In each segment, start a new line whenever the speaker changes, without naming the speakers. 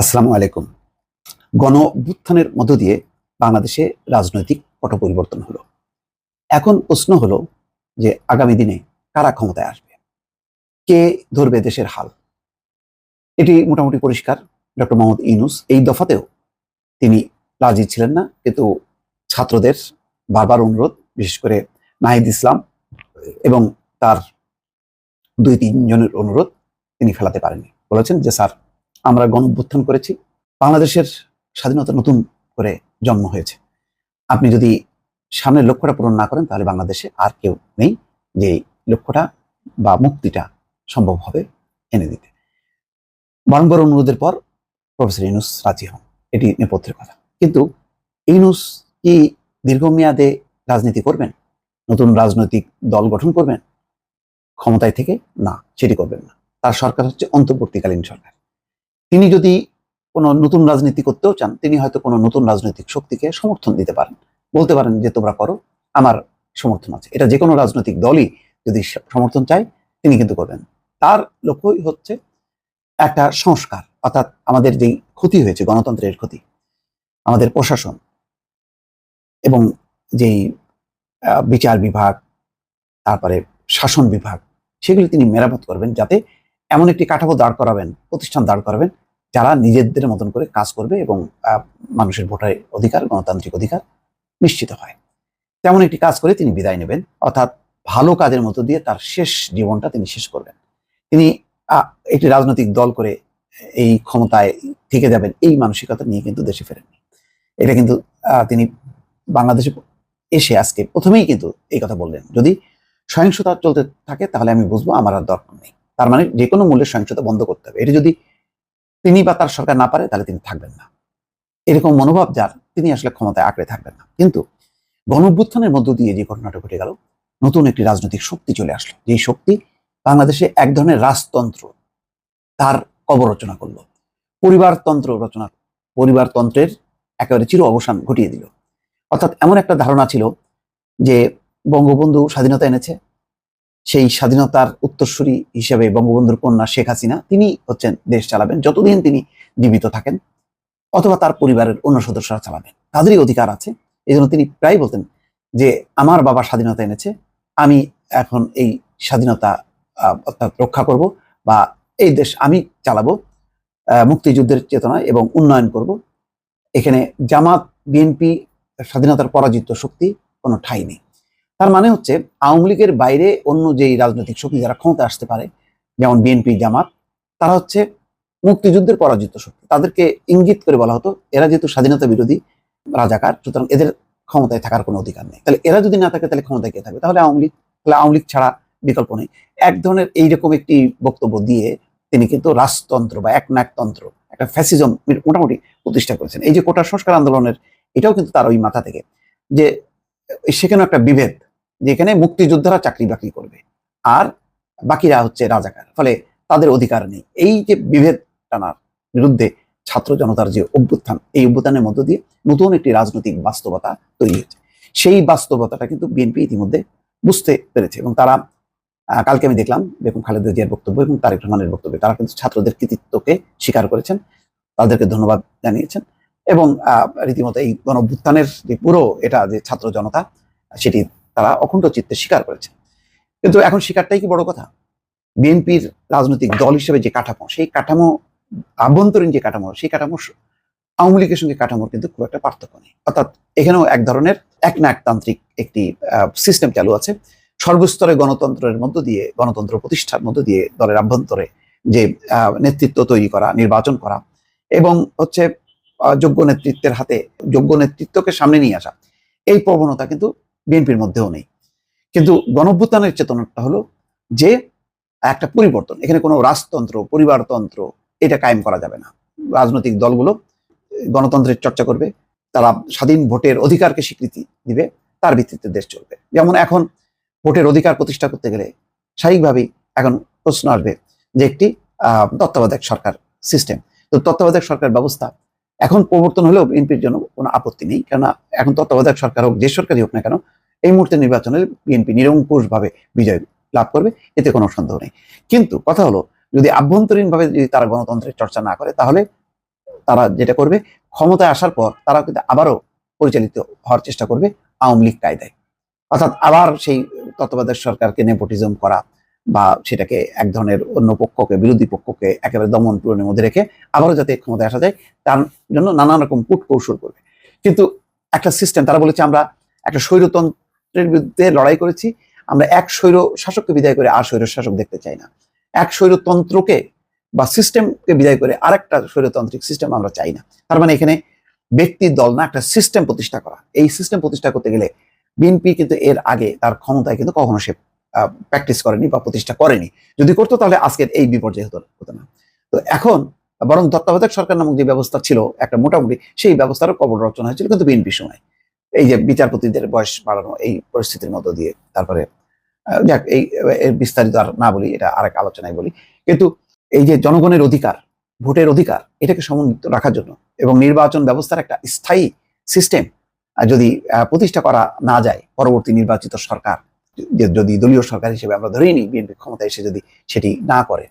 আসসালামু আলাইকুম। গণ অভ্যুত্থানের মধ্য দিয়ে বাংলাদেশে রাজনৈতিক পট পরিবর্তন হলো। এখন প্রশ্ন হলো যে আগামী দিনে কারা ক্ষমতায় আসবে? কে ধরবে দেশের হাল? এটি মোটামুটি পরিষ্কার। ডক্টর মোহাম্মদ ইউনূস এই দফাতেও তিনি রাজি ছিলেন না, কিন্তু ছাত্রদের বারবার অনুরোধ, বিশেষ করে নাহিদ ইসলাম এবং তার ২-৩ জনের অনুরোধ তিনি ফেলাতে পারেননি। বলেছেন যে স্যার, আমরা গণ অভ্যুত্থান করেছি, বাংলাদেশের স্বাধীনতা নতুন করে জন্ম হয়েছে। আপনি যদি সামনের লক্ষ্যটা পূরণ না করেন তাহলে বাংলাদেশে আর কেউ নেই যে এই লক্ষ্যটা বা মুক্তিটা সম্ভব হবে এনে দিতে। বারংবার অনুরোধের পর প্রফেসর ইউনূস রাজি হন, এটি নেপথ্যের কথা। কিন্তু ইউনূস কি দীর্ঘমেয়াদে রাজনীতি করবেন? নতুন রাজনৈতিক দল গঠন করবেন ক্ষমতায় থেকে? না, সেটি করবেন না। তার সরকার হচ্ছে অন্তর্বর্তীকালীন সরকার। তিনি যদি কোনো নতুন রাজনীতি করতেও চান, তিনি হয়তো কোনো নতুন রাজনৈতিক শক্তিকে সমর্থন দিতে পারেন, বলতে পারেন যে তোমরা করো, আমার সমর্থন আছে। এটা যে কোনো রাজনৈতিক দলই যদি সমর্থন চায় তিনি কিন্তু করবেন। তার লক্ষ্যই হচ্ছে একটা সংস্কার, অর্থাৎ আমাদের যেই ক্ষতি হয়েছে, গণতন্ত্রের ক্ষতি, আমাদের প্রশাসন এবং যেই বিচার বিভাগ, তারপরে শাসন বিভাগ, সেগুলি তিনি মেরামত করবেন, যাতে এমন একটি কাঠামো দাঁড় করাবেন, প্রতিষ্ঠান দাঁড় করাবেন, যারা নিজেদের মতন করে কাজ করবে এবং মানুষের ভোটার অধিকার, গণতান্ত্রিক অধিকার নিশ্চিত হয়। তেমন একটি কাজ করে তিনি বিদায় নেবেন, অর্থাৎ ভালো কাজের মধ্য দিয়ে তার শেষ জীবনটা তিনি শেষ করবেন। তিনি একটি রাজনৈতিক দল করে এই ক্ষমতায় থেকে যাবেন, এই মানসিকতা নিয়ে কিন্তু দেশে ফেরেননি। এটা কিন্তু তিনি বাংলাদেশে এসে আজকে প্রথমেই কিন্তু এই কথা বললেন, যদি সহিংসতা চলতে থাকে তাহলে আমি বুঝবো আমার আর দরকার নেই। তার মানে যে কোনো মূল্যে সহিংসতা বন্ধ করতে হবে। এটি যদি তিনি বা তার সরকার না পারে তাহলে তিনি থাকবেন না। এরকম মনোভাব যার, তিনি আসলে ক্ষমতায় আঁকড়ে থাকবেন না। কিন্তু গণঅভ্যুত্থানের মধ্য দিয়ে যে ঘটনাটা ঘটে গেল, নতুন একটি রাজনৈতিক শক্তি চলে আসলো, যেই শক্তি বাংলাদেশে এক ধরনের রাজতন্ত্র তার কবর রচনা করলো, পরিবারতন্ত্রের একেবারে চির অবসান ঘটিয়ে দিল। অর্থাৎ এমন একটা ধারণা ছিল যে বঙ্গবন্ধু স্বাধীনতা এনেছে, সেই স্বাধীনতার উত্তরসূরি হিসেবে বঙ্গবন্ধুর কন্যা শেখ হাসিনা তিনি হচ্ছেন দেশ চালাবেন যতদিন তিনি জীবিত থাকেন, অথবা তার পরিবারের অন্য সদস্যরা চালাবেন, তাদেরই অধিকার আছে। এই জন্য তিনি প্রায় বলতেন যে আমার বাবা স্বাধীনতা এনেছে, আমি এখন এই স্বাধীনতা অর্থাৎ রক্ষা করব, বা এই দেশ আমি চালাবো মুক্তিযুদ্ধের চেতনায় এবং উন্নয়ন করব। এখানে জামাত, বিএনপি, স্বাধীনতার পরাজিত শক্তি কোনো ঠাঁই নেই। তার মানে হচ্ছে আওয়ামী লীগের বাইরে অন্য যেই রাজনৈতিক শক্তি যারা ক্ষমতা আসতে পারে, যেমন বিএনপি, জামাত, তারা হচ্ছে মুক্তিযুদ্ধের পরাজিত শক্তি। তাদেরকে ইঙ্গিত করে বলা হতো এরা যেহেতু স্বাধীনতা বিরোধী রাজাকার, সুতরাং এদের ক্ষমতায় থাকার কোনো অধিকার নেই। তাহলে এরা যদি না থাকে তাহলে ক্ষমতায় কে থাকবে? তাহলে আওয়ামী লীগ। তাহলে আওয়ামী লীগ ছাড়া বিকল্প নেই। এক ধরনের এইরকম একটি বক্তব্য দিয়ে তিনি কিন্তু রাজতন্ত্র বা একনায়কতন্ত্র, একটা ফ্যাসিজম মোটামুটি প্রতিষ্ঠা করেছেন। এই যে কোটা সংস্কার আন্দোলনের, এটাও কিন্তু তার ওই মাথা থেকে, যে সেখানে একটা বিভেদ, যেখানে মুক্তিযোদ্ধারা চাকরি বাকরি করবে আর বাকিরা হচ্ছে রাজাকার, ফলে তাদের অধিকার নেই। এই যে বিভেদ টানার বিরুদ্ধে ছাত্র জনতার যে অভ্যুত্থান, এই অভ্যুত্থানের মধ্য দিয়ে নতুন একটি রাজনৈতিক বাস্তবতা তৈরি হয়েছে। সেই বাস্তবতাটা কিন্তু বিএনপি ইতিমধ্যে বুঝতে পেরেছে, এবং তারা কালকে আমি দেখলাম বেগম খালেদা জিয়ার বক্তব্য এবং তারেক রহমানের বক্তব্য, তারা কিন্তু ছাত্রদের কৃতিত্বকে স্বীকার করেছেন, তাদেরকে ধন্যবাদ জানিয়েছেন, এবং রীতিমতো এই গণঅভ্যুত্থানের যে পুরো এটা যে ছাত্র জনতা, সেটি তারা অখণ্ড চিত্তে স্বীকার করেছে। কিন্তু এখন স্বীকারটাই কি বড় কথা? বিএনপির রাজনৈতিক দল হিসেবে যে কাঠামো, সেই কাঠামো, আভ্যন্তরীণ যে কাঠামো, সেই কাঠামো আওয়ামী লীগের সঙ্গে কাঠামোর কিন্তু খুব একটা পার্থক্য নেই। অর্থাৎ এখানেও এক ধরনের একনায়কতান্ত্রিক একটি সিস্টেম চালু আছে। সর্বস্তরে গণতন্ত্রের মধ্য দিয়ে, গণতন্ত্র প্রতিষ্ঠার মধ্য দিয়ে দলের আভ্যন্তরে যে নেতৃত্ব তৈরি করা, নির্বাচন করা, এবং হচ্ছে যোগ্য নেতৃত্বের হাতে যোগ্য নেতৃত্বকে সামনে নিয়ে আসা, এই প্রবণতা কিন্তু বিএনপির মধ্যেও নেই। কিন্তু গণঅভ্যুত্থানের চেতনাটা হলো যে একটা পরিবর্তন, এখানে কোনো রাজতন্ত্র, পরিবারতন্ত্র এটা কায়েম করা যাবে না। রাজনৈতিক দলগুলো গণতন্ত্রের চর্চা করবে, তারা স্বাধীন ভোটের অধিকারকে স্বীকৃতি দিবে, তার ভিত্তিতে দেশ চলবে। যেমন এখন ভোটের অধিকার প্রতিষ্ঠা করতে গেলে স্বাভাবিকভাবেই এখন প্রশ্ন আসবে যে একটি তত্ত্বাবধায়ক সরকার সিস্টেম, তো তত্ত্বাবধায়ক সরকার ব্যবস্থা এখন প্রবর্তন হলেও বিএনপির জন্য কোনো আপত্তি নেই, কেননা এখন তত্ত্বাবধায়ক সরকার হোক, যে সরকারই হোক না কেন, এই মুহূর্তে নির্বাচনে বিএনপি নিরঙ্কুশভাবে বিজয় লাভ করবে, এতে কোনো সন্দেহ নেই। কিন্তু কথা হলো, যদি আভ্যন্তরীণভাবে যদি তারা গণতন্ত্রের চর্চা না করে, তাহলে তারা যেটা করবে, ক্ষমতায় আসার পর তারা কিন্তু আবারও পরিচালিত হওয়ার চেষ্টা করবে আওয়ামী লীগ কায়দায়। অর্থাৎ আবার সেই তত্ত্বাবধায়ক সরকারকে নেপোটিজম করা বা সেটাকে এক ধরনের অন্য পক্ষকে, বিরোধী পক্ষকে একেবারে দমন পীড়নের মধ্যে রেখে আবারও যাতে ক্ষমতায় আসা যায় তার জন্য নানা রকম কূট কৌশল করবে। কিন্তু একটা সিস্টেম, তারা বলেছে আমরা একটা স্বৈরতন্ত্রের বিরুদ্ধে লড়াই করেছি, আমরা এক স্বৈর শাসককে বিদায় করে আর স্বৈর শাসক দেখতে চাই না। এক স্বৈরতন্ত্রকে বা সিস্টেমকে বিদায় করে আরেকটা স্বৈরতান্ত্রিক সিস্টেম আমরা চাই না। তার মানে এখানে ব্যক্তি দল না, একটা সিস্টেম প্রতিষ্ঠা করা। এই সিস্টেম প্রতিষ্ঠা করতে গেলে বিএনপি কিন্তু এর আগে তার ক্ষমতায় কিন্তু কখনো সে প্র্যাকটিস করেনি বা প্রতিষ্ঠা করেনি। যদি করতো তাহলে আজকের এই বিপর্যয় হতো না। তো এখন বরং তত্ত্বাবধায়ক সরকার নামক যে ব্যবস্থা ছিল একটা মোটামুটি, সেই ব্যবস্থারও কবল রচনা হয়েছিল কিন্তু বিএনপির সময়। এই যে বিচারপতিদের বয়স বাড়ানো, এই পরিস্থিতির মধ্য দিয়ে, তারপরে যাক এই বিস্তারিত আর না বলি, এটা আরেক আলোচনায় বলি। কিন্তু এই যে জনগণের অধিকার, ভোটের অধিকার, এটাকে সমন্বিত রাখার জন্য এবং নির্বাচন ব্যবস্থার একটা স্থায়ী সিস্টেম যদি প্রতিষ্ঠা করা না যায়, পরবর্তী নির্বাচিত সরকার যদি দলীয় সরকার হিসেবে আমরা ধরেই নিই, বিএনপি ক্ষমতায় এসে যদি সেটি না করে,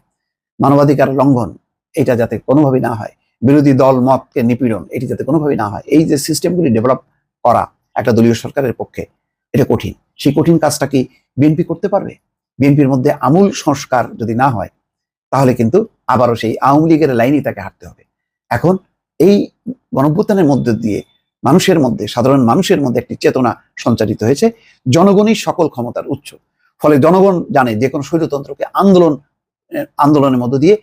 মানবাধিকার লঙ্ঘন এটা যাতে কোনোভাবেই না হয়, বিরোধী দল মতকে নিপীড়ন এটি যাতে কোনোভাবেই না হয়, এই যে সিস্টেমগুলি ডেভেলপ করা একটা দলীয় সরকারের পক্ষে এটা কঠিন। সেই কঠিন কাজটা কি বিএনপি করতে পারবে? বিএনপির মধ্যে আমূল সংস্কার যদি না হয় তাহলে কিন্তু আবারও সেই আওয়ামী লীগের লাইনেই তাকে হাঁটতে হবে। এখন এই গণঅভ্যুত্থানের মধ্যে দিয়ে মানুষের মধ্যে, সাধারণ মানুষের মধ্যে একটি চেতনা সঞ্চারিত হয়েছে, জনগণই সকল ক্ষমতার উৎস। ফলে জনগণ জানে যে কোনো স্বৈরতন্ত্রকে আন্দোলনের মধ্য দিয়ে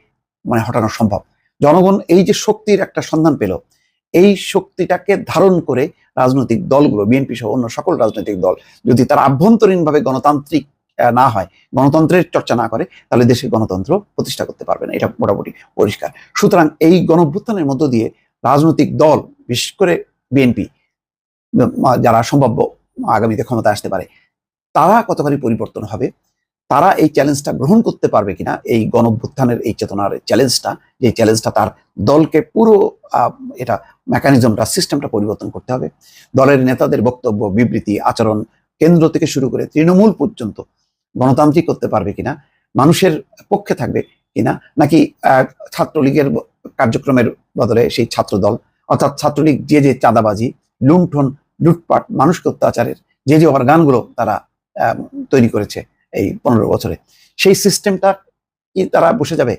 হটানো সম্ভব। জনগণ এই যে শক্তির একটা সন্ধান পেল, এই শক্তিটাকে ধারণ করে রাজনৈতিক দলগুলো, বিএনপি সহ অন্য সকল রাজনৈতিক দল যদি তারা আভ্যন্তরীণভাবে গণতান্ত্রিক না হয়, গণতন্ত্রের চর্চা না করে, তাহলে দেশে গণতন্ত্র প্রতিষ্ঠা করতে পারবে না, এটা মোটামুটি পরিষ্কার। সুতরাং এই গণঅভ্যুত্থানের মধ্য দিয়ে রাজনৈতিক দল, বিশেষ করে বিএনপি, যারা সম্ভাব্য আগামীতে ক্ষমতা আসতে পারে, তারা কতখানি পরিবর্তন হবে, তারা এই চ্যালেঞ্জটা গ্রহণ করতে পারবে কিনা, এই গণঅভ্যুত্থানের এই চেতনার চ্যালেঞ্জটা, যে চ্যালেঞ্জটা তার দলকে পুরো এটা মেকানিজমটা, সিস্টেমটা পরিবর্তন করতে হবে। দলের নেতাদের বক্তব্য, বিবৃতি, আচরণ কেন্দ্র থেকে শুরু করে তৃণমূল পর্যন্ত গণতান্ত্রিক করতে পারবে কিনা, মানুষের পক্ষে থাকবে কিনা, নাকি ছাত্রলীগের কার্যক্রমের বদলে সেই ছাত্র দল, অর্থাৎ ছাত্রলীগ যে চাঁদাবাজি, লুণ্ঠন, লুটপাট, মানুষকে অত্যাচারের যে অর্গানগুলো তারা তৈরি করেছে এই 15 বছরে, সেই সিস্টেমটা কি তারা বসে যাবে,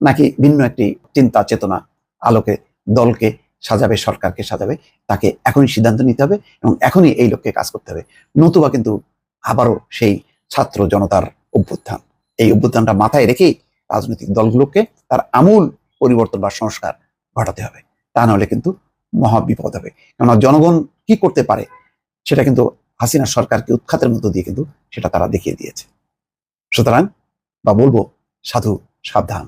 নাকি ভিন্ন একটি চিন্তা চেতনা আলোকে দলকে সাজাবে, সরকারকে সাজাবে? তাকে এখনই সিদ্ধান্ত নিতে হবে এবং এখনই এই লক্ষ্যে কাজ করতে হবে। নতুবা কিন্তু আবারও সেই ছাত্র জনতার অভ্যুত্থান, এই অভ্যুত্থানটা মাথায় রেখেই রাজনৈতিক দলগুলোকে তার আমূল পরিবর্তন বা সংস্কার ঘটাতে হবে। তা নাহলে কিন্তু মহা বিপদ হবে। কেননা জনগণ কি করতে পারে সেটা কিন্তু হাসিনা সরকারকে উৎখাতের মধ্য দিয়ে কিন্তু সেটা তারা দেখিয়ে দিয়েছে। সুতরাং বলবো, সাধু সাবধান।